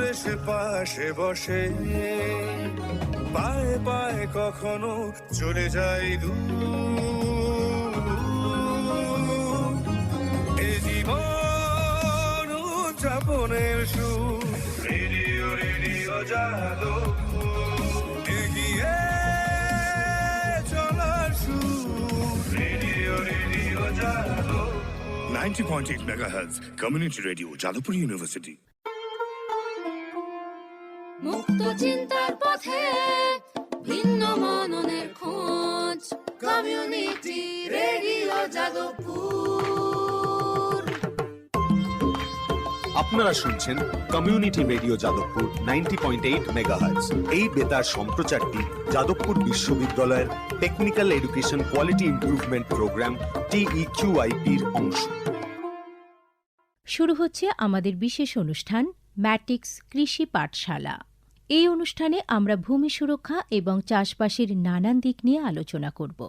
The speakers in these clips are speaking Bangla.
এসে পাশে বসে, পায়ে পায়ে কখনো চলে যায় দূর। এ জীবন উদযাপনের সুর, রেডিও রেডিও যাদবপুর, এগিয়ে চলার সুর, radio radio Jadavpur. 90.8 megahertz community radio, Jadavpur university. মুক্ত চিন্তার পথে ভিন্ন মননের খোঁজ, কমিউনিটি রেডিও যাদবপুর। আপনারা শুনছেন কমিউনিটি রেডিও যাদবপুর 90.8 মেগাহার্টজ। এই বেতার সম্প্রচারটি যাদবপুর বিশ্ববিদ্যালয়ের technical education quality improvement programme TEQIP-র অংশ। শুরু হচ্ছে আমাদের বিশেষ অনুষ্ঠান ম্যাটিক্স কৃষি পাঠশালা। এই অনুষ্ঠানে আমরা ভূমি সুরক্ষা এবং চাষবাসের নানান দিক নিয়ে আলোচনা করব।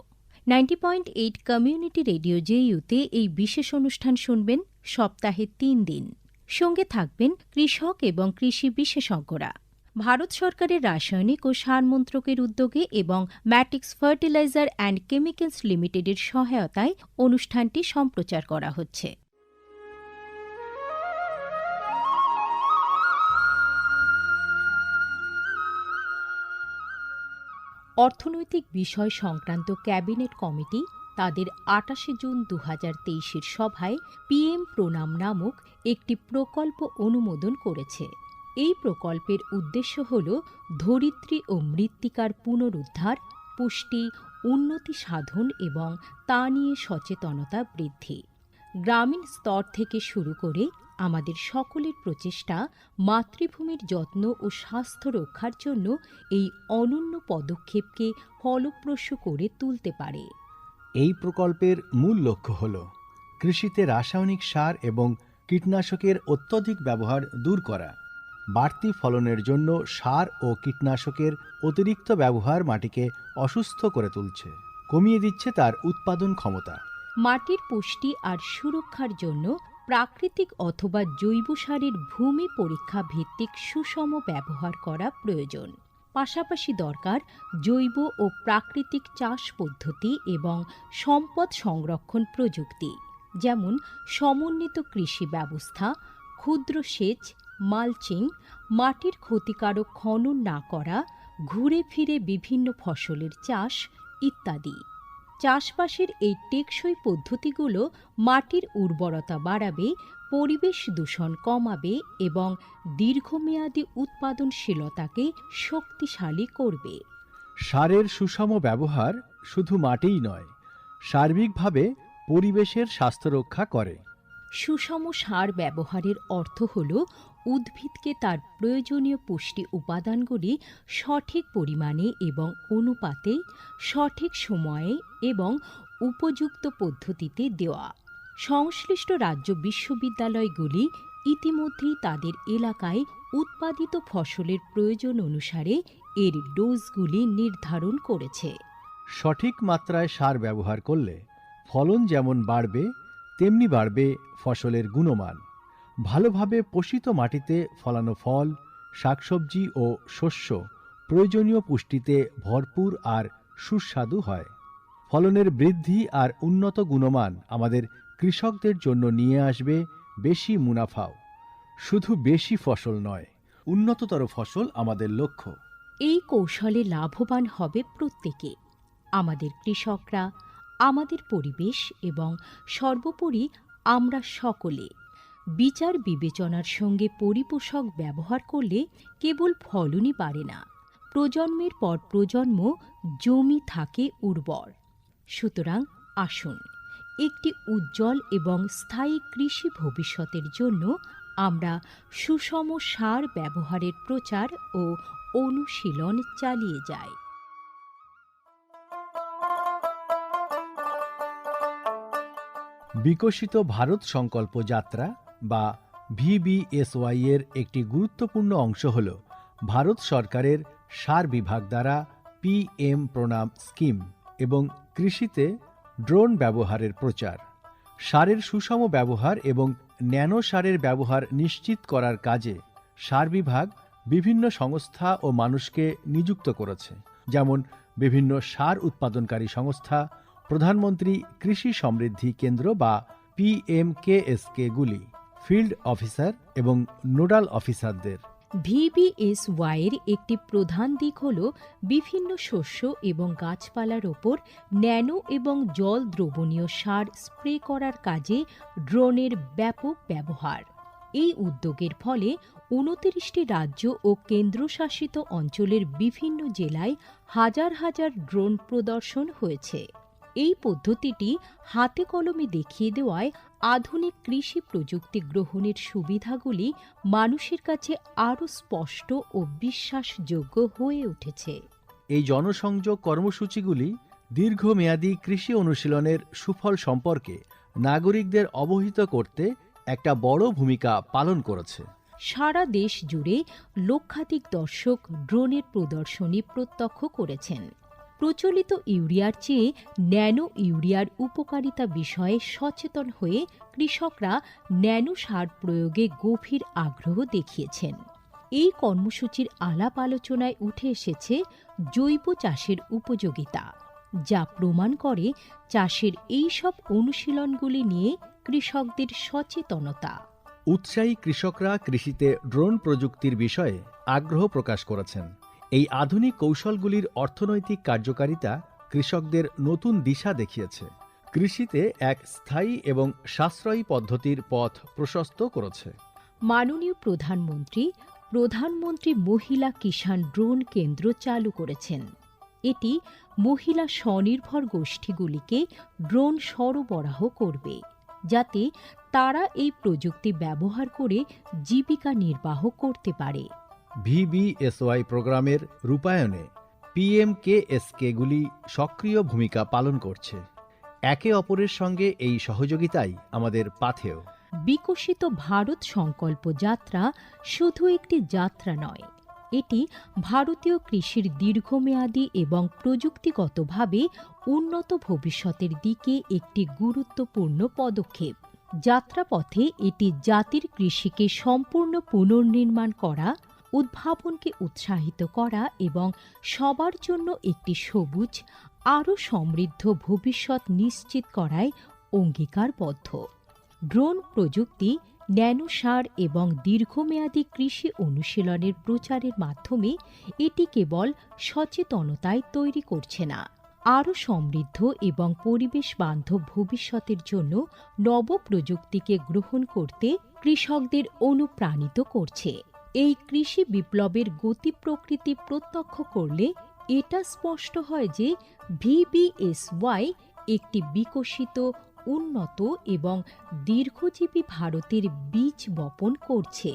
90.8 কমিউনিটি রেডিও JU-তে এই বিশেষ অনুষ্ঠান শুনবেন সপ্তাহে 3 দিন। সঙ্গে থাকবেন কৃষক এবং কৃষি বিশেষজ্ঞরা। ভারত সরকারের রাসায়নিক ও সার মন্ত্রকের উদ্যোগে এবং ম্যাটিক্স ফার্টিলাইজার অ্যান্ড কেমিক্যালস লিমিটেডের সহায়তায় অনুষ্ঠানটি সম্প্রচার করা হচ্ছে। অর্থনৈতিক বিষয় সংক্রান্ত ক্যাবিনেট কমিটি তাদের 28 জুন 2023-এর সভায় PM প্রণাম নামক একটি প্রকল্প অনুমোদন করেছে। এই প্রকল্পের উদ্দেশ্য হল ধরিত্রী ও মৃত্তিকার পুনরুদ্ধার, পুষ্টি, উন্নতি সাধন এবং তা নিয়ে সচেতনতা বৃদ্ধি। গ্রামীণ স্তর থেকে শুরু করে আমাদের সকলের প্রচেষ্টা মাতৃভূমির যত্ন ও স্বাস্থ্য রক্ষার জন্য এই অনন্য পদক্ষেপকে ফলপ্রসূ করে তুলতে পারে। এই প্রকল্পের মূল লক্ষ্য হল কৃষিতে রাসায়নিক সার এবং কীটনাশকের অত্যধিক ব্যবহার দূর করা। বাড়তি ফলনের জন্য সার ও কীটনাশকের অতিরিক্ত ব্যবহার মাটিকে অসুস্থ করে তুলছে, কমিয়ে দিচ্ছে তার উৎপাদন ক্ষমতা। মাটির পুষ্টি আর সুরক্ষার জন্য প্রাকৃতিক অথবা জৈব সারের ভূমি পরীক্ষা ভিত্তিক সুষম ব্যবহার করা প্রয়োজন। পাশাপাশি দরকার জৈব ও প্রাকৃতিক চাষ পদ্ধতি এবং সম্পদ সংরক্ষণ প্রযুক্তি, যেমন সমন্বিত কৃষি ব্যবস্থা, ক্ষুদ্র সেচ, মালচিং, মাটির ক্ষতিকারক খনন না করা, ঘুরে ফিরে বিভিন্ন ফসলের চাষ ইত্যাদি। চাষবাসের এই টেকসই পদ্ধতিগুলো মাটির উর্বরতা বাড়াবে, পরিবেশ দূষণ কমাবে এবং দীর্ঘমেয়াদী উৎপাদনশীলতাকে শক্তিশালী করবে। সারের সুষম ব্যবহার শুধু মাটিই নয়, সার্বিকভাবে পরিবেশের স্বাস্থ্য রক্ষা করে। সুষম সার ব্যবহারের অর্থ হল উদ্ভিদকে তার প্রয়োজনীয় পুষ্টি উপাদানগুলি সঠিক পরিমাণে এবং অনুপাতে, সঠিক সময়ে এবং উপযুক্ত পদ্ধতিতে দেওয়া। সংশ্লিষ্ট রাজ্য বিশ্ববিদ্যালয়গুলি ইতিমধ্যেই তাদের এলাকায় উৎপাদিত ফসলের প্রয়োজন অনুসারে এর ডোজগুলি নির্ধারণ করেছে। সঠিক মাত্রায় সার ব্যবহার করলে ফলন যেমন বাড়বে, তেমনি বাড়বে ফসলের গুণমান। ভালোভাবে পোষিত মাটিতে ফলানো ফল, শাকসবজি ও শস্য প্রয়োজনীয় পুষ্টিতে ভরপুর আর সুস্বাদু হয়। ফলনের বৃদ্ধি আর উন্নত গুণমান আমাদের কৃষকদের জন্য নিয়ে আসবে বেশি মুনাফাও। শুধু বেশি ফসল নয়, উন্নততর ফসল আমাদের লক্ষ্য। এই কৌশলে লাভবান হবে প্রত্যেকে, আমাদের কৃষকরা, আমাদের পরিবেশ এবং সর্বোপরি আমরা সকলে। বিচার বিবেচনার সঙ্গে পরিপোষক ব্যবহার করলে কেবল ফলনই বাড়ে না, প্রজন্মের পর প্রজন্ম জমি থাকে উর্বর। সুতরাং আসুন, একটি উজ্জ্বল এবং স্থায়ী কৃষি ভবিষ্যতের জন্য আমরা সুষম সার ব্যবহারের প্রচার ও অনুশীলন চালিয়ে যাই। বিকশিত ভারত সংকল্প যাত্রা বা VBSY এর একটি গুরুত্বপূর্ণ অংশ হল ভারত সরকারের সার বিভাগ দ্বারা PM প্রণাম স্কিম এবং কৃষিতে ড্রোন ব্যবহারের প্রচার। সারের সুষম ব্যবহার এবং ন্যানো সারের ব্যবহার নিশ্চিত করার কাজে সার বিভাগ বিভিন্ন সংস্থা ও মানুষকে নিযুক্ত করেছে, যেমন বিভিন্ন সার উৎপাদনকারী সংস্থা, প্রধানমন্ত্রী কৃষি সমৃদ্ধি কেন্দ্র বা PMKSK-গুলি, ফিল্ড অফিসার এবং নোডাল অফিসারদের। VBSY এর একটি প্রধান দিক হল বিভিন্ন শস্য এবং গাছপালার ওপর ন্যানো এবং জল দ্রবণীয় সার স্প্রে করার কাজে ড্রোনের ব্যাপক ব্যবহার। এই উদ্যোগের ফলে 29টি রাজ্য ও কেন্দ্রশাসিত অঞ্চলের বিভিন্ন জেলায় হাজার হাজার ড্রোন প্রদর্শন হয়েছে। এই পদ্ধতিটি হাতে কলমে দেখিয়ে দেওয়ায় আধুনিক কৃষি প্রযুক্তি গ্রহণের সুবিধাগুলি মানুষের কাছে আরও স্পষ্ট ও বিশ্বাসযোগ্য হয়ে উঠেছে। এই জনসংযোগ কর্মসূচিগুলি দীর্ঘমেয়াদী কৃষি অনুশীলনের সুফল সম্পর্কে নাগরিকদের অবহিত করতে একটা বড় ভূমিকা পালন করেছে। সারা দেশ জুড়ে লক্ষাধিক দর্শক ড্রোনের প্রদর্শনী প্রত্যক্ষ করেছেন। প্রচলিত ইউরিয়ার চেয়ে ন্যানো ইউরিয়ার উপকারিতা বিষয়ে সচেতন হয়ে কৃষকরা ন্যানো সার প্রয়োগে গভীর আগ্রহ দেখিয়েছেন। এই কর্মসূচির আলাপ আলোচনায় উঠে এসেছে জৈব চাষের উপযোগিতা, যা প্রমাণ করে চাষের এই সব অনুশীলনগুলি নিয়ে কৃষকদের সচেতনতা। উৎসাহী কৃষকরা কৃষিতে ড্রোন প্রযুক্তির বিষয়ে আগ্রহ প্রকাশ করেছেন। এই আধুনিক কৌশলগুলির অর্থনৈতিক কার্যকারিতা কৃষকদের নতুন দিশা দেখিয়েছে, কৃষিতে এক স্থায়ী এবং সাশ্রয়ী পদ্ধতির পথ প্রশস্ত করেছে। মাননীয় প্রধানমন্ত্রী মহিলা কিষাণ ড্রোন কেন্দ্র চালু করেছেন। এটি মহিলা স্বনির্ভর গোষ্ঠীগুলিকে ড্রোন সরবরাহ করবে, যাতে তারা এই প্রযুক্তি ব্যবহার করে জীবিকা নির্বাহ করতে পারে। VBSY প্রোগ্রামের রূপায়ণে PMKSK-গুলি সক্রিয় ভূমিকা পালন করছে। একে অপরের সঙ্গে এই সহযোগিতাই আমাদের পাথেয়। বিকশিত ভারত সংকল্প যাত্রা শুধু একটি যাত্রা নয়, এটি ভারতীয় কৃষির দীর্ঘমেয়াদী এবং প্রযুক্তিগতভাবে উন্নত ভবিষ্যতের দিকে একটি গুরুত্বপূর্ণ পদক্ষেপ। যাত্রাপথে এটি জাতির কৃষিকে সম্পূর্ণ পুনর্নির্মাণ করা, উদ্ভাবনকে উৎসাহিত করা এবং সবার জন্য একটি সবুজ, আরও সমৃদ্ধ ভবিষ্যৎ নিশ্চিত করায় অঙ্গীকারবদ্ধ। ড্রোন প্রযুক্তি, ন্যানো সার এবং দীর্ঘমেয়াদী কৃষি অনুশীলনের প্রচারের মাধ্যমে এটি কেবল সচেতনতায় তৈরি করছে না, আরও সমৃদ্ধ এবং পরিবেশ বান্ধব ভবিষ্যতের জন্য নব প্রযুক্তিকে গ্রহণ করতে কৃষকদের অনুপ্রাণিত করছে। এই কৃষি বিপ্লবের গতি প্রকৃতি প্রত্যক্ষ করলে এটা স্পষ্ট হয় যে VBSY একটি বিকশিত, উন্নত এবং দীর্ঘজীবী ভারতের বীজ বপন করছে।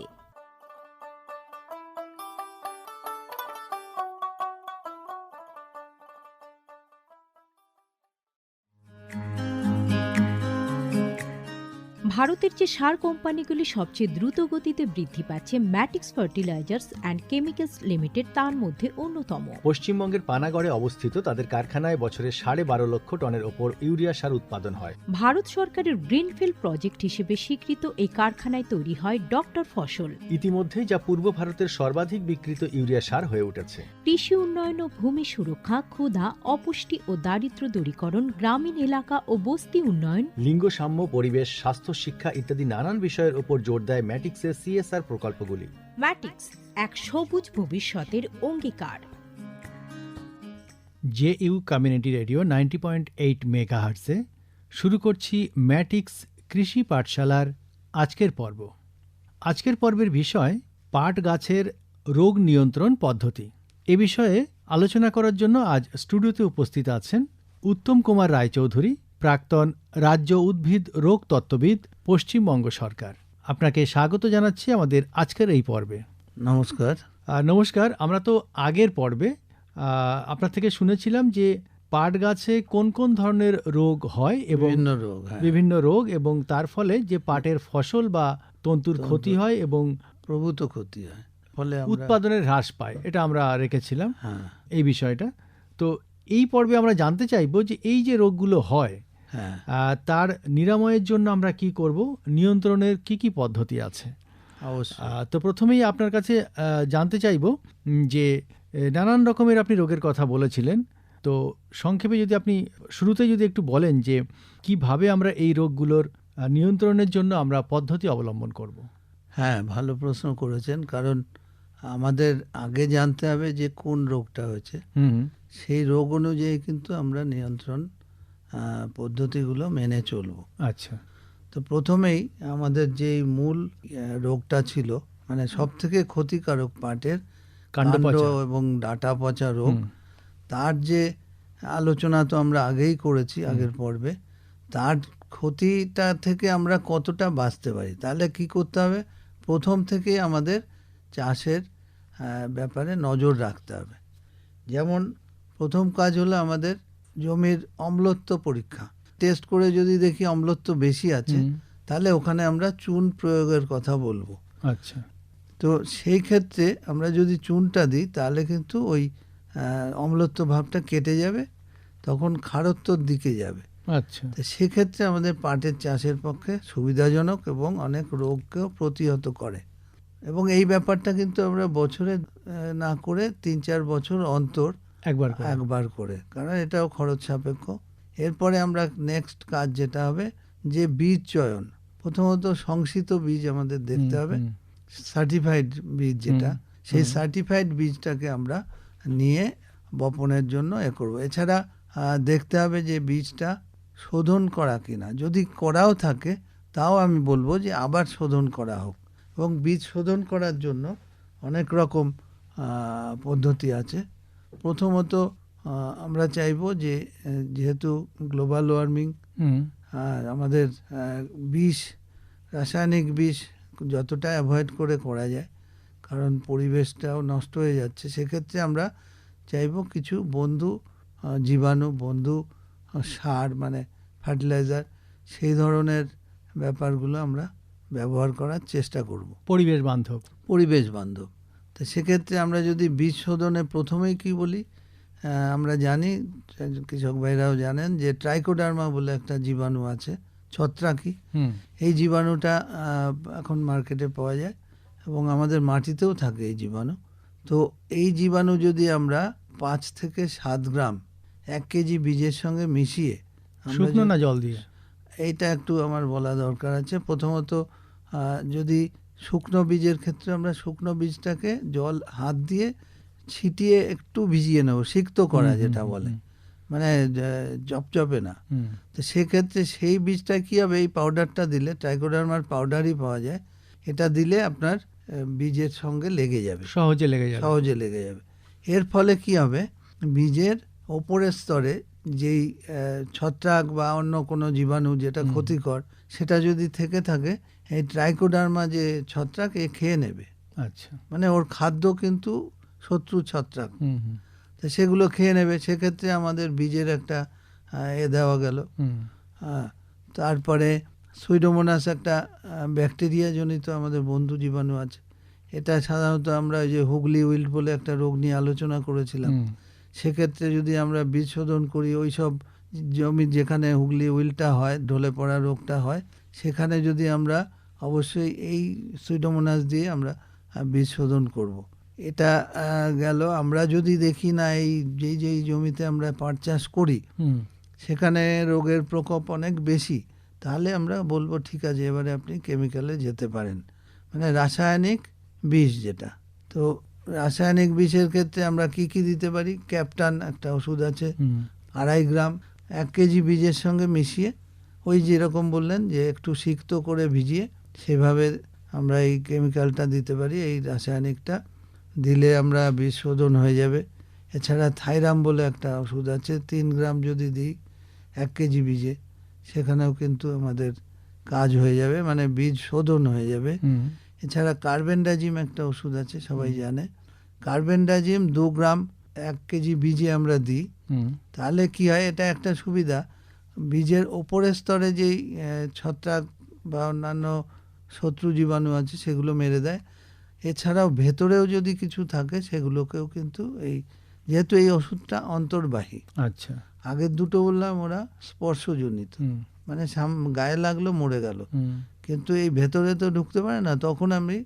ভারতের যে সার কোম্পানিগুলি সবচেয়ে দ্রুত গতিতে বৃদ্ধি পাচ্ছে, ম্যাটিক্স ফার্টিলাইজার্স অ্যান্ড কেমিক্যালস লিমিটেড তার মধ্যে অন্যতম। পশ্চিমবঙ্গের পানাগড়ে অবস্থিত তাদের কারখানায় বছরে 12.5 লক্ষ টনের ওপর ইউরিয়া সার উৎপাদন হয়। ভারত সরকারের গ্রিনফিল্ড প্রজেক্ট হিসেবে স্বীকৃত এই কারখানায় তৈরি হয় ডক্টর ফসল। ইতিমধ্যে যা পূর্ব ভারতের সর্বাধিক বিক্রিত ইউরিয়া সার হয়ে উঠেছে। কৃষি উন্নয়ন ও ভূমি সুরক্ষা, ক্ষুধা, অপুষ্টি ও দারিদ্র্য দূরীকরণ, গ্রামীণ এলাকা ও বস্তি উন্নয়ন, লিঙ্গ সাম্য, পরিবেশ, স্বাস্থ্য, শিক্ষা ইত্যাদি নানান বিষয়ের উপর জোর দেয় ম্যাটিক্সের CSR প্রকল্পগুলি। ম্যাটিক্স এক সবুজ ভবিষ্যতের অঙ্গীকার। JU কমিউনিটি রেডিও 90.8 মেগাহার্টজে শুরু করছি ম্যাটিক্স কৃষি পাঠশালার আজকের পর্ব। আজকের পর্বের বিষয় পাট গাছের রোগ নিয়ন্ত্রণ পদ্ধতি। এ বিষয়ে আলোচনা করার জন্য আজ স্টুডিওতে উপস্থিত আছেন উত্তম কুমার রায়চৌধুরী, প্রাক্তন রাজ্য উদ্ভিদ রোগ তত্ত্ববিদ, পশ্চিমবঙ্গ সরকার। আপনাকে স্বাগত জানাচ্ছি আমাদের আজকের এই পর্বে। নমস্কার। নমস্কার। আমরা তো আগের পর্বে আপনার থেকে শুনেছিলাম যে পাট গাছে কোন কোন ধরনের রোগ হয় এবং বিভিন্ন রোগ এবং তার ফলে যে পাটের ফসল বা তন্তুর ক্ষতি হয় এবং প্রভূত ক্ষতি হয়, ফলে উৎপাদনের হ্রাস পায়, এটা আমরা রেখেছিলাম এই বিষয়টা। তো এই পর্বে আমরা জানতে চাইবো যে এই যে রোগগুলো হয় তার নিরাময়ের জন্য আমরা কি করব, নিয়ন্ত্রণের কি কি পদ্ধতি আছে। অবশ্যই। তো প্রথমেই আপনার কাছে জানতে চাইব যে নানান রকমের আপনি রোগের কথা বলেছিলেন, তো সংক্ষেপে যদি আপনি শুরুতে যদি একটু বলেন যে কিভাবে আমরা এই রোগগুলোর নিয়ন্ত্রণের জন্য আমরা পদ্ধতি অবলম্বন করব। হ্যাঁ, ভালো প্রশ্ন করেছেন, কারণ আমাদের আগে জানতে হবে যে কোন রোগটা হয়েছে, হুম, সেই রোগ অনুযায়ী কিন্তু আমরা নিয়ন্ত্রণ পদ্ধতিগুলো মেনে চলব। আচ্ছা। তো প্রথমেই আমাদের যে মূল রোগটা ছিল, মানে সব থেকে ক্ষতিকারক পাটের কাণ্ড কাণ্ড পচা। এবং ডাঁটা পচা রোগ, হুম, তার যে আলোচনা তো আমরা আগেই করেছি আগের পর্বে। তার ক্ষতিটা থেকে আমরা কতটা বাঁচতে পারি, তাহলে কি করতে হবে? প্রথম থেকেই আমাদের চাষের ব্যাপারে নজর রাখতে হবে। যেমন প্রথম কাজ হলো আমাদের জমির অম্লত্ব পরীক্ষা। টেস্ট করে যদি দেখি অম্লত্ব বেশি আছে, হুম, তাহলে ওখানে আমরা চুন প্রয়োগের কথা বলবো। আচ্ছা। তো সেই ক্ষেত্রে আমরা যদি চুনটা দিই, তাহলে কিন্তু ওই অম্লত্ব ভাবটা কেটে যাবে, তখন খারত্বর দিকে যাবে। আচ্ছা। তো সেক্ষেত্রে আমাদের পাটের চাষের পক্ষে সুবিধাজনক এবং অনেক রোগকেও প্রতিহত করে। এবং এই ব্যাপারটা কিন্তু আমরা বছরে না করে 3-4 বছর অন্তর একবার করে, কারণ এটাও খরচ সাপেক্ষ। এরপরে আমরা নেক্সট কাজ যেটা হবে, যে বীজ চয়ন। প্রথমত সংশিত বীজ আমাদের দেখতে হবে, সার্টিফাইড বীজ যেটা, সেই সার্টিফাইড বীজটাকে আমরা নিয়ে বপনের জন্য করব। এছাড়া দেখতে হবে যে বীজটা শোধন করা কিনা। যদি করাও থাকে, তাও আমি বলবো যে আবার শোধন করা হোক। এবং বীজ শোধন করার জন্য অনেক রকম পদ্ধতি আছে। প্রথমত আমরা চাইবো যে যেহেতু গ্লোবাল ওয়ার্মিং, আমাদের বিষ, রাসায়নিক বিষ যতটা অ্যাভয়েড করে করা যায়, কারণ পরিবেশটাও নষ্ট হয়ে যাচ্ছে। সেক্ষেত্রে আমরা চাইবো কিছু বন্ধু জীবাণু, বন্ধু সার, মানে ফার্টিলাইজার, সেই ধরনের ব্যাপারগুলো আমরা ব্যবহার করার চেষ্টা করব, পরিবেশ বান্ধব। তো সেক্ষেত্রে আমরা যদি বীজ শোধনে প্রথমেই কি বলি, আমরা জানি, কৃষক ভাইরাও জানেন, যে ট্রাইকোডার্মা বলে একটা জীবাণু আছে, ছত্রাকি। এই জীবাণুটা এখন মার্কেটে পাওয়া যায় এবং আমাদের মাটিতেও থাকে এই জীবাণু। তো এই জীবাণু যদি আমরা 5 থেকে 7 গ্রাম 1 কেজি বীজের সঙ্গে মিশিয়ে, শুকনো না জল দিয়ে? এইটা একটু আমার বলা দরকার আছে। প্রথমত যদি শুকনো বীজের ক্ষেত্রে আমরা শুকনো বীজটাকে জল হাত দিয়ে ছিটিয়ে একটু ভিজিয়ে নেব, সিক্ত করা যেটা বলে, মানে চপচপে না। তো সেক্ষেত্রে সেই বীজটা কী হবে, এই পাউডারটা দিলে, ট্রাইকোডার্মার পাউডারই পাওয়া যায়, এটা দিলে আপনার বীজের সঙ্গে লেগে যাবে, সহজে লেগে যাবে। এর ফলে কি হবে, বীজের ওপরের স্তরে যেই ছত্রাক বা অন্য কোনো জীবাণু যেটা ক্ষতিকর, সেটা যদি থেকে থাকে, এই ট্রাইকোডার্মা যে ছত্রাক খেয়ে নেবে। আচ্ছা। মানে ওর খাদ্য কিন্তু শত্রু ছত্রাক, তো সেগুলো খেয়ে নেবে। সেক্ষেত্রে আমাদের বীজের একটা দেওয়া গেল। তারপরে সুইডোমোনাস একটা ব্যাকটেরিয়া জনিত আমাদের বন্ধু জীবাণু আছে। এটা সাধারণত আমরা ওই যে হুগলি উইল্ট বলে একটা রোগ নিয়ে আলোচনা করেছিলাম, সেক্ষেত্রে যদি আমরা বীজ শোধন করি, ওই সব জমি যেখানে হুগলি উইল্টটা হয়, ঢলে পড়া রোগটা হয়, সেখানে যদি আমরা অবশ্যই এই সুইডোমোনাস দিয়ে আমরা বীজ শোধন করব। এটা গেল। আমরা যদি দেখি না এই যেই জমিতে আমরা পাট চাষ করি সেখানে রোগের প্রকোপ অনেক বেশি, তাহলে আমরা বলবো ঠিক আছে, এবারে আপনি কেমিক্যালে যেতে পারেন, মানে রাসায়নিক বিষ যেটা। তো রাসায়নিক বিষের ক্ষেত্রে আমরা কি দিতে পারি? ক্যাপটান একটা ওষুধ আছে, 2.5 গ্রাম 1 কেজি বীজের সঙ্গে মিশিয়ে, ওই যেরকম বললেন যে একটু সিক্ত করে ভিজিয়ে, সেভাবে আমরা এই কেমিক্যালটা দিতে পারি। এই রাসায়নিকটা দিলে আমরা বীজ শোধন হয়ে যাবে। এছাড়া থাইরাম বলে একটা ওষুধ আছে, 3 গ্রাম যদি দিই 1 কেজি বীজে, সেখানেও কিন্তু আমাদের কাজ হয়ে যাবে, মানে বীজ শোধন হয়ে যাবে। এছাড়া কার্বেন্ডাজিম একটা ওষুধ আছে, সবাই জানে। কার্বেন্ডাজিম 2 গ্রাম 1 কেজি বীজে আমরা দিই, তাহলে কি হয়, এটা একটা সুবিধা, বীজের ওপরের স্তরে যেই ছত্রাক বা অন্যান্য শত্রু জীবাণু আছে সেগুলো মেরে দেয়। এছাড়াও ভেতরেও যদি কিছু থাকে সেগুলোকেও কিন্তু যেহেতু এই ওষুধটা অন্তর্বাহী, আচ্ছা, আগের দুটো বললাম ওরা স্পর্শজনিত, মানে গায়ে লাগলো মরে গেল, কিন্তু এই ভেতরে তো ঢুকতে পারে না, তখন আমি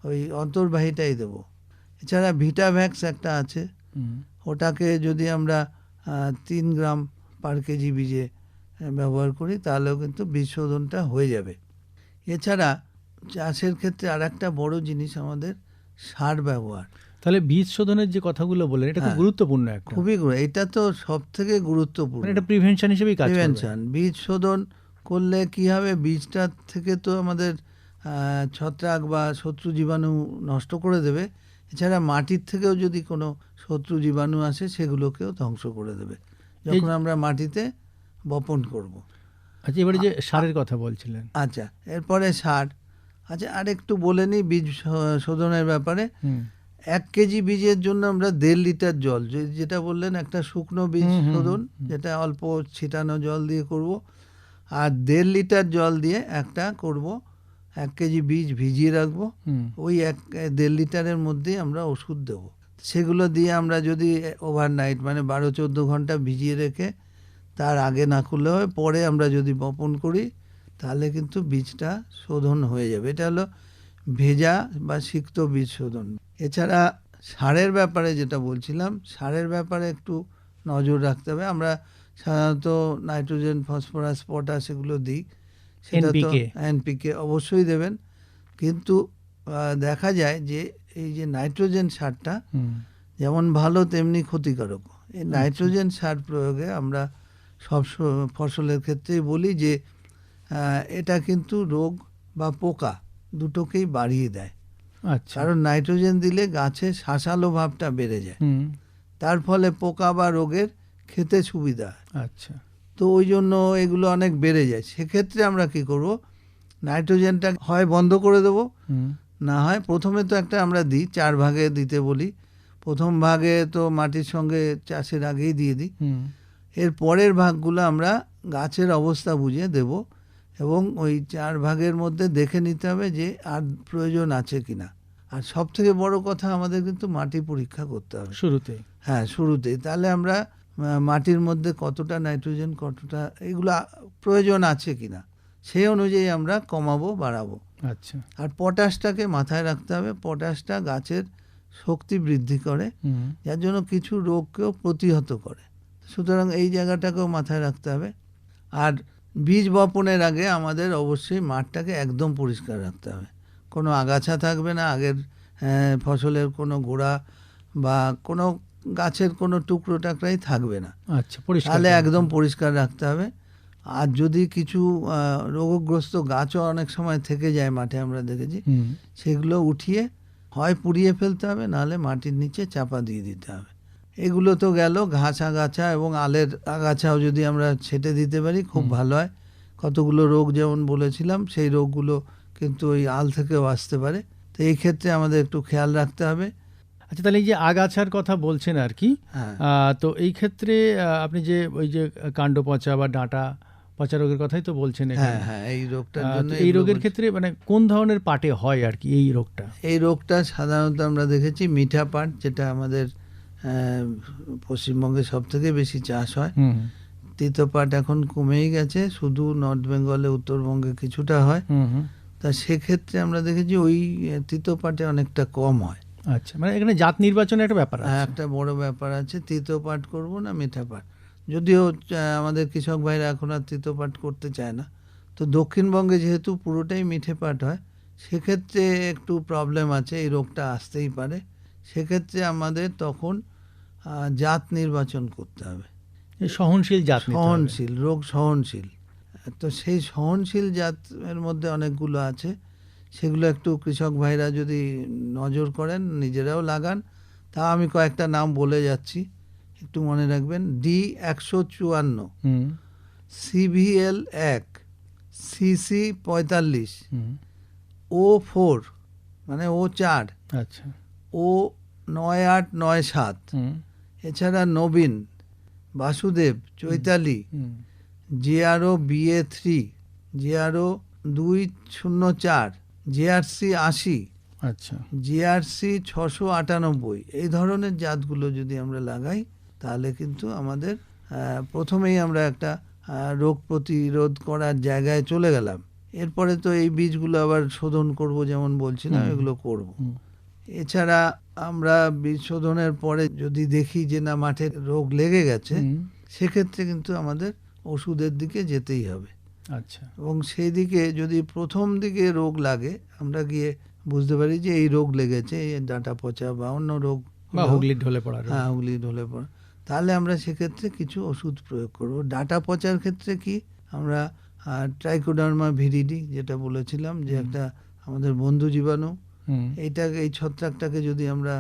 ওই অন্তর্বাহিতাই দেবো। এছাড়া ভিটাভ্যাক্স একটা আছে, ওটাকে যদি আমরা 3 গ্রাম পার কেজি বীজে ব্যবহার করি তাহলেও কিন্তু বীজ শোধনটা হয়ে যাবে। এছাড়া চাষের ক্ষেত্রে আর একটা বড় জিনিস আমাদের সার ব্যবহার। তাহলে বীজ শোধনের যে কথাগুলো বললেন এটা খুব হ্যাঁ, গুরুত্বপূর্ণ একটা, খুবই এটা তো সব থেকে গুরুত্বপূর্ণ, মানে এটা প্রিভেনশন হিসেবেই কাজ করবে। প্রিভেনশন। বীজ শোধন করলে কি হবে, বীজটা থেকে তো আমাদের ছত্রাক বা শত্রু জীবাণু নষ্ট করে দেবে। এছাড়া মাটির থেকেও যদি কোনো শত্রু জীবাণু আসে সেগুলোকেও ধ্বংস করে দেবে যখন আমরা মাটিতে বপন করব। আচ্ছা, এবারে যে সারের কথা বলছিলেন। আচ্ছা, এরপরে সার। আচ্ছা, আর একটু বলে নিই বীজ শোধনের ব্যাপারে। 1 কেজি বীজের জন্য আমরা 1.5 লিটার জল, যেটা বললেন একটা শুকনো বীজ শোধন, যেটা অল্প ছিটানো জল দিয়ে করব, আর 1.5 লিটার জল দিয়ে একটা করব। 1 কেজি বীজ ভিজিয়ে রাখবো, ওই 1.5 লিটারের মধ্যেই আমরা ওষুধ দেবো। সেগুলো দিয়ে আমরা যদি ওভারনাইট মানে 12-14 ঘন্টা ভিজিয়ে রেখে তার আগে না করলে হয়, পরে আমরা যদি বপন করি তাহলে কিন্তু বীজটা শোধন হয়ে যাবে। এটা হলো ভেজা বা সিক্ত বীজ শোধন। এছাড়া সারের ব্যাপারে যেটা বলছিলাম, সারের ব্যাপারে একটু নজর রাখতে হবে। আমরা সাধারণত নাইট্রোজেন, ফসফরাস, পটাশ এগুলো দিই, সেটা তো এনপিকে অবশ্যই দেবেন। কিন্তু দেখা যায় যে এই যে নাইট্রোজেন সারটা যেমন ভালো তেমনি ক্ষতিকারক। এই নাইট্রোজেন সার প্রয়োগে আমরা সব ফসলের ক্ষেত্রেই বলি যে এটা কিন্তু রোগ বা পোকা দুটোকেই বাড়িয়ে দেয়। আচ্ছা, কারণ নাইট্রোজেন দিলে গাছে শাঁসালো ভাবটা বেড়ে যায়, তার ফলে পোকা বা রোগের খেতে সুবিধা হয়। আচ্ছা, তো ওই জন্য এগুলো অনেক বেড়ে যায়। সেক্ষেত্রে আমরা কি করব, নাইট্রোজেনটা হয় বন্ধ করে দেবো, না হয় প্রথমে তো একটা আমরা দিই 4 ভাগে দিতে বলি। প্রথম ভাগে তো মাটির সঙ্গে চাষের আগেই দিয়ে দিই। এর পরের ভাগগুলো আমরা গাছের অবস্থা বুঝে দেব, এবং ওই 4 ভাগের মধ্যে দেখে নিতে হবে যে আর প্রয়োজন আছে কিনা। আর সব থেকে বড় কথা, আমাদের কিন্তু মাটি পরীক্ষা করতে হবে শুরুতে। হ্যাঁ, শুরুতেই। তাহলে আমরা মাটির মধ্যে কতটা নাইট্রোজেন, কতটা এগুলো প্রয়োজন আছে কিনা সেই অনুযায়ী আমরা কমাবো বাড়াবো। আচ্ছা, আর পটাশটাকে মাথায় রাখতে হবে। পটাশটা গাছের শক্তি বৃদ্ধি করে, যার জন্য কিছু রোগকেও প্রতিহত করে। সুতরাং এই জায়গাটাকেও মাথায় রাখতে হবে। আর বীজ বপনের আগে আমাদের অবশ্যই মাঠটাকে একদম পরিষ্কার রাখতে হবে। কোনো আগাছা থাকবে না, আগের ফসলের কোনো গোড়া বা কোনো গাছের কোনো টুকরো টাকরাই থাকবে না। আচ্ছা, পরিষ্কার তাহলে একদম পরিষ্কার রাখতে হবে। আর যদি কিছু রোগগ্রস্ত গাছও অনেক সময় থেকে যায় মাঠে, আমরা দেখেছি, সেগুলো উঠিয়ে হয় পুড়িয়ে ফেলতে হবে, নাহলে মাটির নিচে চাপা দিয়ে দিতে হবে। এগুলো তো গেল ঘাস আগাছা, এবং আলের আগাছাও যদি আমরা ছেটে দিতে পারি খুব ভালো হয়। কতগুলো রোগ যেমন বলেছিলাম, সেই রোগগুলো কিন্তু ওই আল থেকেও আসতে পারে। তো এই ক্ষেত্রে আমাদের একটু খেয়াল রাখতে হবে। আচ্ছা, তাহলে এই যে আগাছার কথা বলছেন আর কি, তো এই ক্ষেত্রে আপনি যে ওই যে কাণ্ড পচা বা ডাঁটা পচা রোগের কথাই তো বলছেন এখানে। হ্যাঁ, এই রোগটার জন্য, এই রোগের ক্ষেত্রে মানে কোন ধরনের পাটে হয় আর কি এই রোগটা? এই রোগটা সাধারণত আমরা দেখেছি মিঠা পাট, যেটা আমাদের পশ্চিমবঙ্গে সব থেকে বেশি চাষ হয়। তিতো পাট এখন কমেই গেছে, শুধু নর্থ বেঙ্গলে, উত্তরবঙ্গে কিছুটা হয়। তা সেক্ষেত্রে আমরা দেখেছি ওই তিতো পাটে অনেকটা কম হয়। আচ্ছা, মানে এখানে জাত নির্বাচনের একটা ব্যাপার আছে। একটা বড় ব্যাপার আছে, তিতো পাট করবো না মিঠা পাট। যদিও আমাদের কৃষক ভাইরা এখন আর তিতো পাট করতে চায় না। তো দক্ষিণবঙ্গে যেহেতু পুরোটাই মিঠে পাট হয়, সেক্ষেত্রে একটু প্রবলেম আছে, এই রোগটা আসতেই পারে। সেক্ষেত্রে আমাদের তখন জাত নির্বাচন করতে হবে, সহনশীল জাত, সহনশীল, রোগ সহনশীল। তো সেই সহনশীল জাতের মধ্যে অনেকগুলো আছে, সেগুলো একটু কৃষক ভাইরা যদি নজর করেন, নিজেরাও লাগান। তা আমি কয়েকটা নাম বলে যাচ্ছি, একটু মনে রাখবেন। D154, CVL 1, CC 45, O4 মানে O4, আচ্ছা, O9897, এছাড়া নবীন, Basudeb, Chaitali, JRO BA3, JRO 204, JRC 80, আচ্ছা, JRC 698, এই ধরনের জাতগুলো যদি আমরা লাগাই তাহলে কিন্তু আমাদের প্রথমেই আমরা একটা রোগ প্রতিরোধ করার জায়গায় চলে গেলাম। এরপরে তো এই বীজগুলো আবার শোধন করব, যেমন বলছিলাম, এগুলো করব। এছাড়া আমরা বীজ শোধনের পরে যদি দেখি যে না মাঠে রোগ লেগে গেছে, সেক্ষেত্রে কিন্তু আমাদের ওষুধের দিকে যেতেই হবে। আচ্ছা, এবং সেই দিকে যদি প্রথম দিকে রোগ লাগে, আমরা গিয়ে বুঝতে পারি যে এই রোগ লেগেছে, এই ডাঁটা পচা বা অন্য রোগ বা হুগলির ঢলে পড়া রোগ। হ্যাঁ, হুগলি ঢলে পড়া, তাহলে আমরা সেক্ষেত্রে কিছু ওষুধ প্রয়োগ করব। ডাঁটা পচার ক্ষেত্রে কি আমরা ট্রাইকোডার্মা ভিরিডি, যেটা বলেছিলাম যে একটা আমাদের বন্ধু জীবাণু, এই ছত্রাকটাকে যদি আমরা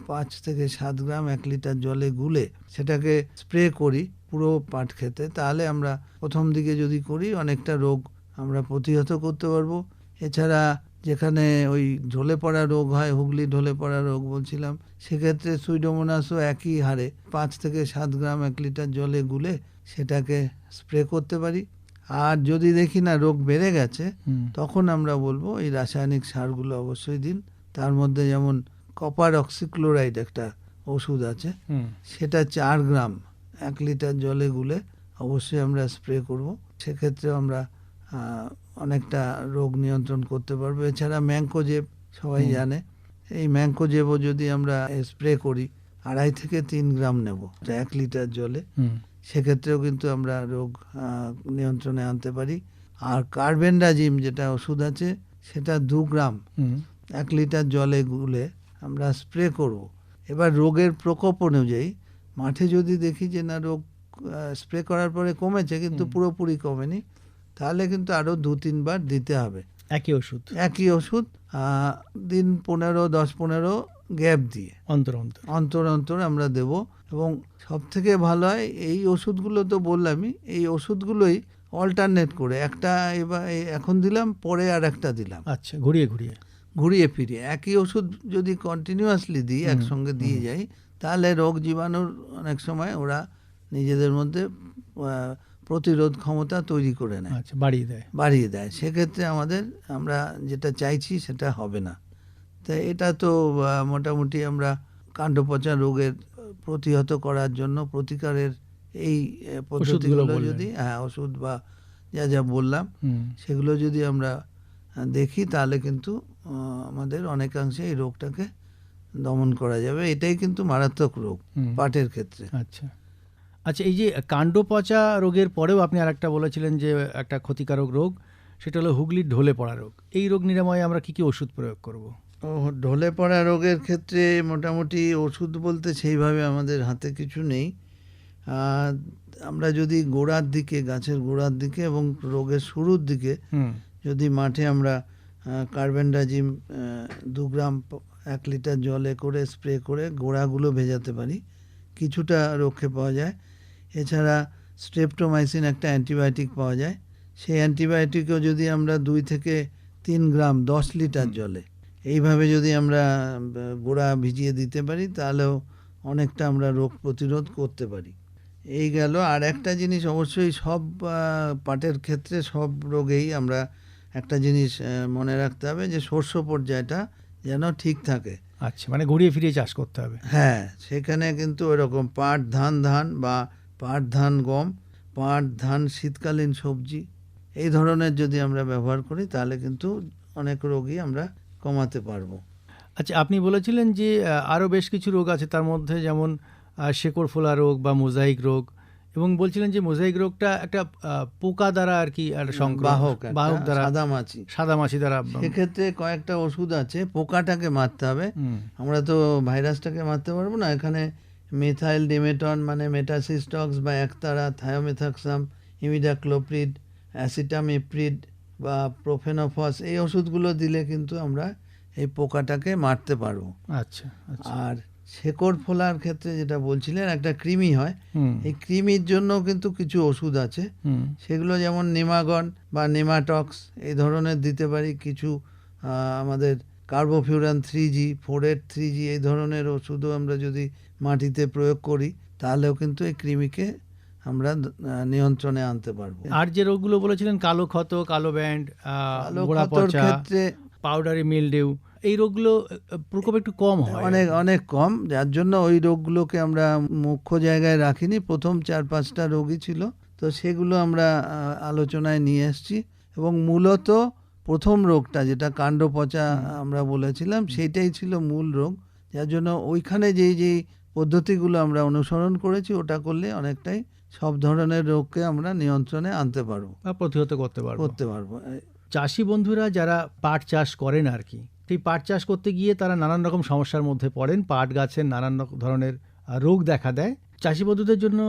5 থেকে 7 গ্রাম 1 লিটার জলে গুলে সেটাকে স্প্রে করি পুরো পাট খেতে, তাহলে আমরা প্রথম দিকে যদি করি অনেকটা রোগ আমরা প্রতিহত করতে পারবো। এছাড়া যেখানে ওই ঢলে পড়া রোগ হয়, হুগলি ঢলে পড়া রোগ বলছিলাম, সেক্ষেত্রে সুইডোমোনাসও একই হারে 5 থেকে 7 গ্রাম 1 লিটার জলে গুলে সেটাকে স্প্রে করতে পারি। আর যদি দেখি না রোগ বেড়ে গেছে, তখন আমরা বলবো এই রাসায়নিক সারগুলো অবশ্যই দিন। তার মধ্যে যেমন কপার অক্সিক্লোরাইড একটা ওষুধ আছে, সেটা 4 গ্রাম 1 লিটার জলে গুলে অবশ্যই আমরা স্প্রে করব। সেক্ষেত্রে আমরা অনেকটা রোগ নিয়ন্ত্রণ করতে পারবো। এছাড়া ম্যাঙ্কোজেব সবাই জানে, এই ম্যাঙ্কোজেবও যদি আমরা স্প্রে করি 2.5 থেকে 3 গ্রাম নেব 1 লিটার জলে, সেক্ষেত্রেও কিন্তু আমরা রোগ নিয়ন্ত্রণে আনতে পারি। আর কার্বেন্ডাজিম যেটা ওষুধ আছে, সেটা 2 গ্রাম 1 লিটার জলে গুলে আমরা স্প্রে করব। এবার রোগের প্রকোপ অনুযায়ী মাঠে যদি দেখি যে না রোগ স্প্রে করার পরে কমেছে কিন্তু পুরোপুরি কমেনি, তাহলে কিন্তু আরও 2-3 বার দিতে হবে একই ওষুধ দিন 15-10-15 গ্যাপ দিয়ে অন্তর অন্তর আমরা দেব। এবং সব থেকে ভালো হয় এই ওষুধগুলো তো বললামই, এই ওষুধগুলোই অল্টারনেট করে একটা এবার এখন দিলাম, পরে আর একটা দিলাম, আচ্ছা, ঘুরিয়ে ফিরিয়ে একই ওষুধ যদি কন্টিনিউয়াসলি দিই, একসঙ্গে দিয়ে যাই, তাহলে রোগ জীবাণুর অনেক সময় ওরা নিজেদের মধ্যে প্রতিরোধ ক্ষমতা তৈরি করে নেয়, বাড়িয়ে দেয়। সেক্ষেত্রে আমরা যেটা চাইছি সেটা হবে না। তাই এটা তো মোটামুটি আমরা কাণ্ডপচা রোগের প্রতিহত করার জন্য প্রতিকারের এই পদ্ধতিগুলো যদি ওষুধ বা যা বললাম সেগুলো যদি আমরা দেখি, তাহলে কিন্তু আমাদের অনেকাংশে এই রোগটাকে দমন করা যাবে। এটাই কিন্তু মারাত্মক রোগ পাটের ক্ষেত্রে। আচ্ছা, এই যে কাণ্ডপচা রোগের পরেও আপনি আরেকটা বলেছিলেন যে একটা ক্ষতিকারক রোগ, সেটা হলো হুগলির ঢলে পড়া রোগ। এই রোগ নিরাময়ে আমরা কি ওষুধ প্রয়োগ করব? ঢলে পড়া রোগের ক্ষেত্রে মোটামুটি ওষুধ বলতে সেইভাবে আমাদের হাতে কিছু নেই। আমরা যদি গোড়ার দিকে, গাছের গোড়ার দিকে এবং রোগের শুরুর দিকে যদি মাঠে আমরা কার্বেন্ডাজিম 2 গ্রাম 1 লিটার জলে করে স্প্রে করে গোড়াগুলো ভেজাতে পারি, কিছুটা রক্ষে পাওয়া যায়। এছাড়া স্ট্রেপ্টোমাইসিন একটা অ্যান্টিবায়োটিক পাওয়া যায়, সেই অ্যান্টিবায়োটিকও যদি আমরা 2 থেকে 3 গ্রাম 10 লিটার জলে এইভাবে যদি আমরা গোড়া ভিজিয়ে দিতে পারি, তাহলেও অনেকটা আমরা রোগ প্রতিরোধ করতে পারি। এই গেল। আর একটা জিনিস অবশ্যই সব পাটের ক্ষেত্রে সব রোগেই আমরা একটা জিনিস মনে রাখতে হবে, যে শস্য পর্যায়টা যেন ঠিক থাকে। আচ্ছা, মানে ঘুরিয়ে ফিরিয়ে চাষ করতে হবে। হ্যাঁ, সেখানে কিন্তু ওইরকম পাট ধান বা পাট ধান গম, পাট ধান শীতকালীন সবজি, এই ধরনের যদি আমরা ব্যবহার করি, তাহলে কিন্তু অনেক রোগই আমরা কমাতে পারবো। আচ্ছা, আপনি বলেছিলেন যে আরও বেশ কিছু রোগ আছে, তার মধ্যে যেমন শেকড় ফোলা রোগ বা মোজাইক রোগ, এবং বলছিলেন যে মোজাইক রোগটা একটা পোকা দ্বারা আর কি বাহক দ্বারা, সাদামাছি দ্বারা। সেক্ষেত্রে কয়েকটা ওষুধ আছে, পোকাটাকে মারতে হবে, আমরা তো ভাইরাসটাকে মারতে পারবো না। এখানে মিথাইল ডিমেটন মানে মেটাসিস্টক্স বা একতারা, থায়োমেথাক্সাম, ইমিডাক্লোপ্রিড, অ্যাসিটামিপ্রিড বা প্রোফেনোফস, এই ওষুধগুলো দিলে কিন্তু আমরা এই পোকাটাকে মারতে পারবো। আচ্ছা। আর শেকড় ফোলার ক্ষেত্রে যেটা বলছিলেন, একটা কৃমি হয়, এই কৃমির জন্য কিন্তু কিছু ওষুধ আছে, সেগুলো যেমন নিমাগন বা নেমাটক্স এই ধরনের দিতে পারি। কিছু আমাদের কার্বোফিউরান 3G, ফোরেট 3G এই ধরনের ওষুধও আমরা যদি মাটিতে প্রয়োগ করি, তাহলেও কিন্তু এই কৃমিকে আমরা নিয়ন্ত্রণে আনতে পারবো। আর যে রোগগুলো বলেছিলেন, কালো ক্ষত, কালো ব্যান্ড, গোড়া পচা, ক্ষেত্রে পাউডারি মিলডিউ, এই রোগগুলো প্রকোপ একটু কম হয়, অনেক কম, যার জন্য ওই রোগগুলোকে আমরা মুখ্য জায়গায় রাখিনি। প্রথম 4-5টা রোগই ছিল, তো সেগুলো আমরা আলোচনায় নিয়ে এসেছি। এবং মূলত প্রথম রোগটা যেটা কাণ্ড পচা আমরা বলেছিলাম সেইটাই ছিল মূল রোগ, যার জন্য ওইখানে যেই পদ্ধতিগুলো আমরা অনুসরণ করেছি ওটা করলে অনেকটাই সব ধরনের রোগকে আমরা নিয়ন্ত্রণে আনতে পারবো বা প্রতিহত করতে পারবো। চাষি বন্ধুরা যারা পাট চাষ করেন আর কি, সেই পাট চাষ করতে গিয়ে তারা নানান রকম সমস্যার মধ্যে পড়েন, পাট গাছের নানান ধরনের রোগ দেখা দেয়। চাষি বন্ধুদের জন্য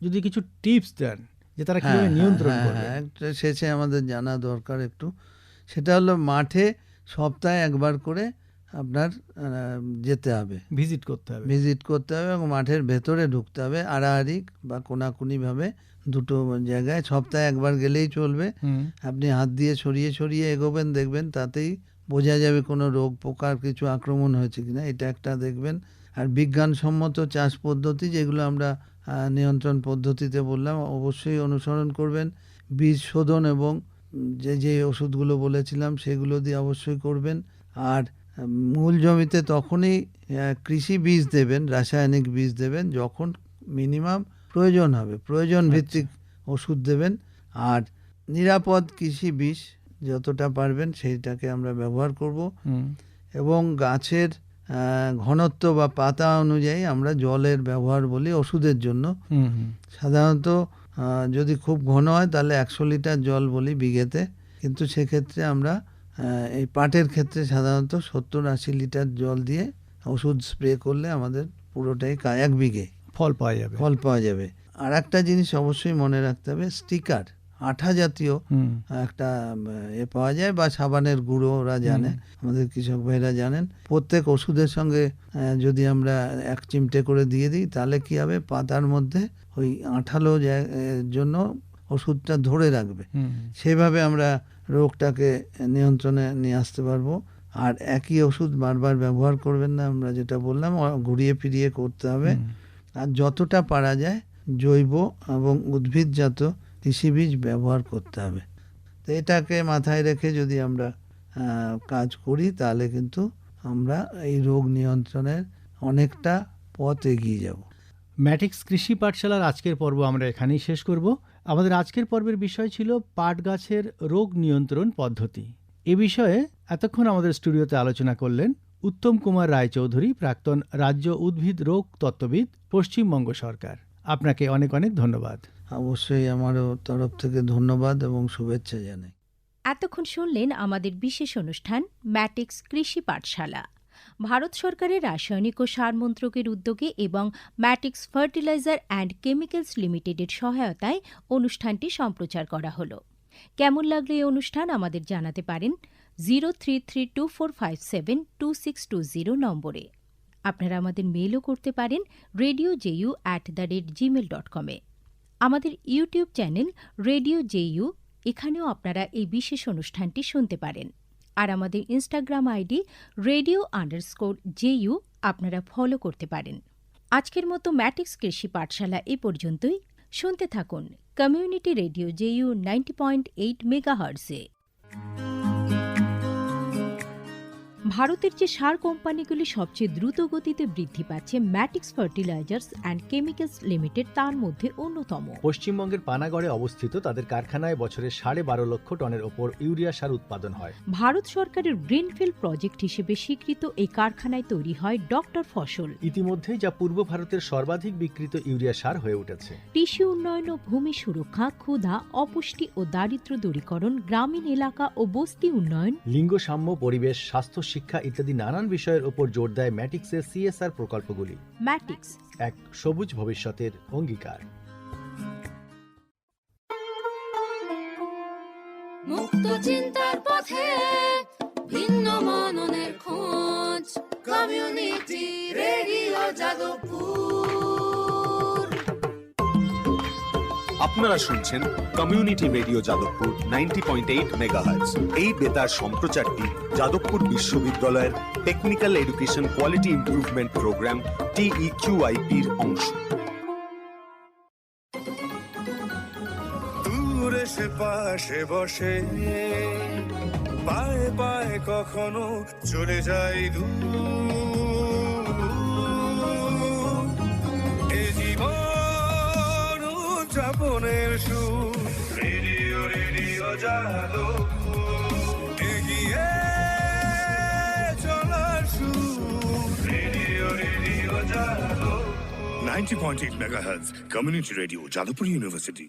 যদি কিছু টিপস দেন যে তারা কিভাবে নিয়ন্ত্রণ করবে। একটা শেষে আমাদের জানা দরকার একটু, সেটা হলো মাঠে সপ্তাহে একবার করে আপনার যেতে হবে, ভিজিট করতে হবে এবং মাঠের ভেতরে ঢুকতে হবে, আড়াআড়ি বা কোনাকুনিভাবে দুটো জায়গায় সপ্তাহে একবার গেলেই চলবে। আপনি হাত দিয়ে সরিয়ে এগোবেন, দেখবেন তাতেই বোঝা যাবে কোনো রোগ পোকার কিছু আক্রমণ হয়েছে কিনা, এটা একটা দেখবেন। আর বিজ্ঞানসম্মত চাষ পদ্ধতি যেগুলো আমরা নিয়ন্ত্রণ পদ্ধতিতে বললাম অবশ্যই অনুসরণ করবেন। বীজ শোধন এবং যে ওষুধগুলো বলেছিলাম সেগুলো দিয়ে অবশ্যই করবেন। আর মূল জমিতে তখনই কৃষি বীজ দেবেন, রাসায়নিক বীজ দেবেন যখন মিনিমাম প্রয়োজন হবে, প্রয়োজন ভিত্তিক ওষুধ দেবেন। আর নিরাপদ কৃষি বীজ যতটা পারবেন সেইটাকে আমরা ব্যবহার করব। এবং গাছের ঘনত্ব বা পাতা অনুযায়ী আমরা জলের ব্যবহার বলি ওষুধের জন্য। সাধারণত যদি খুব ঘন হয় তাহলে 100 লিটার জল বলি বিঘেতে, কিন্তু সেক্ষেত্রে আমরা এই পাটের ক্ষেত্রে সাধারণত 70-80 লিটার জল দিয়ে ওষুধ স্প্রে করলে আমাদের পুরোটাই 1 বিঘে ফল পাওয়া যাবে। আর একটা জিনিস অবশ্যই মনে রাখতে হবে, স্টিকার আঠা জাতীয় একটা পাওয়া যায় বা সাবানের গুঁড়ো, ওরা জানে, আমাদের কৃষক ভাইরা জানেন। প্রত্যেক ওষুধের সঙ্গে যদি আমরা 1 চিমটে করে দিয়ে দিই তাহলে কি হবে, পাতার মধ্যে ওই আঠালো জন্য ওষুধটা ধরে রাখবে। সেভাবে আমরা রোগটাকে নিয়ন্ত্রণে নিয়ে আসতে পারবো। আর একই ওষুধ বারবার ব্যবহার করবেন না, আমরা যেটা বললাম ঘুরিয়ে ফিরিয়ে করতে হবে। আর যতটা পারা যায় জৈব এবং উদ্ভিদজাত কৃষি বীজ ব্যবহার করতে হবে। তো এটাকে মাথায় রেখে যদি আমরা কাজ করি তাহলে কিন্তু আমরা এই রোগ নিয়ন্ত্রণের অনেকটা পথ এগিয়ে যাব। ম্যাটিক্স কৃষি পাঠশালার আজকের পর্ব আমরা এখানেই শেষ করব। আমাদের আজকের পর্বের বিষয় ছিল পাট গাছের রোগ নিয়ন্ত্রণ পদ্ধতি। এ বিষয়ে এতক্ষণ আমাদের স্টুডিওতে আলোচনা করলেন উত্তম কুমার রায়চৌধুরী, প্রাক্তন রাজ্য উদ্ভিদ রোগ তত্ত্ববিদ, পশ্চিমবঙ্গ সরকার। আপনাকে অনেক অনেক ধন্যবাদ। অবশ্যই আমারও তরফ থেকে ধন্যবাদ এবং শুভেচ্ছা জানাই। এতক্ষণ শুনলেন আমাদের বিশেষ অনুষ্ঠান ম্যাটিক্স কৃষি পাঠশালা। ভারত সরকারের রাসায়নিক ও সার মন্ত্রকের উদ্যোগে এবং ম্যাটিক্স ফার্টিলাইজার অ্যান্ড কেমিক্যালস লিমিটেডের সহায়তায় অনুষ্ঠানটি সম্প্রচার করা হলো। কেমন লাগলো এই অনুষ্ঠান আমাদের জানাতে পারেন 0332457260 নম্বরে। আপনারা আমাদের মেলও করতে পারেন radio.ju@gmail.com এ। আমাদের ইউটিউব চ্যানেল রেডিও জেইউ, এখানেও আপনারা এই বিশেষ অনুষ্ঠানটি শুনতে পারেন। আর আমাদের ইনস্টাগ্রাম আইডি radio_JU আপনারা ফলো করতে পারেন। আজকের মতো ম্যাটিক্স কৃষি পাঠশালা এ পর্যন্তই। শুনতে থাকুন কমিউনিটি রেডিও জেইউ 90.8 মেগাহার্টজে। ভারতের যে সার কোম্পানিগুলি সবচেয়ে দ্রুত গতিতে বৃদ্ধি পাচ্ছে ম্যাটিক্স ফার্টিলাইজার্স অ্যান্ড কেমিক্যালস লিমিটেড তার মধ্যে অন্যতম। পশ্চিমবঙ্গের পানাগড়ে অবস্থিত তাদের কারখানায় বছরে 12.5 লক্ষ টনের ওপর ইউরিয়া সার উৎপাদন হয়। ভারত সরকারের গ্রিনফিল্ড প্রজেক্ট হিসেবে স্বীকৃত এই কারখানায় তৈরি হয় ডক্টর ফসল। ইতিমধ্যেই যা পূর্ব ভারতের সর্বাধিক বিক্রিত ইউরিয়া সার হয়ে উঠেছে। কৃষি উন্নয়ন ও ভূমি সুরক্ষা, ক্ষুধা, অপুষ্টি ও দারিদ্র্য দূরীকরণ, গ্রামীণ এলাকা ও বস্তি উন্নয়ন, লিঙ্গ সাম্য, পরিবেশ, স্বাস্থ্য, শিক্ষা ইত্যাদি নানান বিষয়ের উপর জোর দেয় ম্যাটিক্সের CSR প্রকল্পগুলি। ম্যাটিক্স এক সবুজ ভবিষ্যতের অঙ্গীকার। মুক্ত চিন্তার পথে ভিন্ন মননের খোঁজ, কমিউনিটি রেডিও যাদবপুর। আপনারা শুনছেন কমিউনিটি রেডিও যাদবপুর 90.8 মেগাহার্টজ। এই বেতার সম্প্রচারটি যাদবপুর বিশ্ববিদ্যালয়ের technical education quality improvement programme TEQIP-র অংশ। দূরে সে পাশে বসে পায়ে পায়ে কখনো চলে যায় দূর। এ জীবন উদযাপনের সুর, রেডিও রেডিও যাদবপুর এগিয়ে চলার সুর radio radio Jadavpur 90.8 megahertz community radio Jadavpur University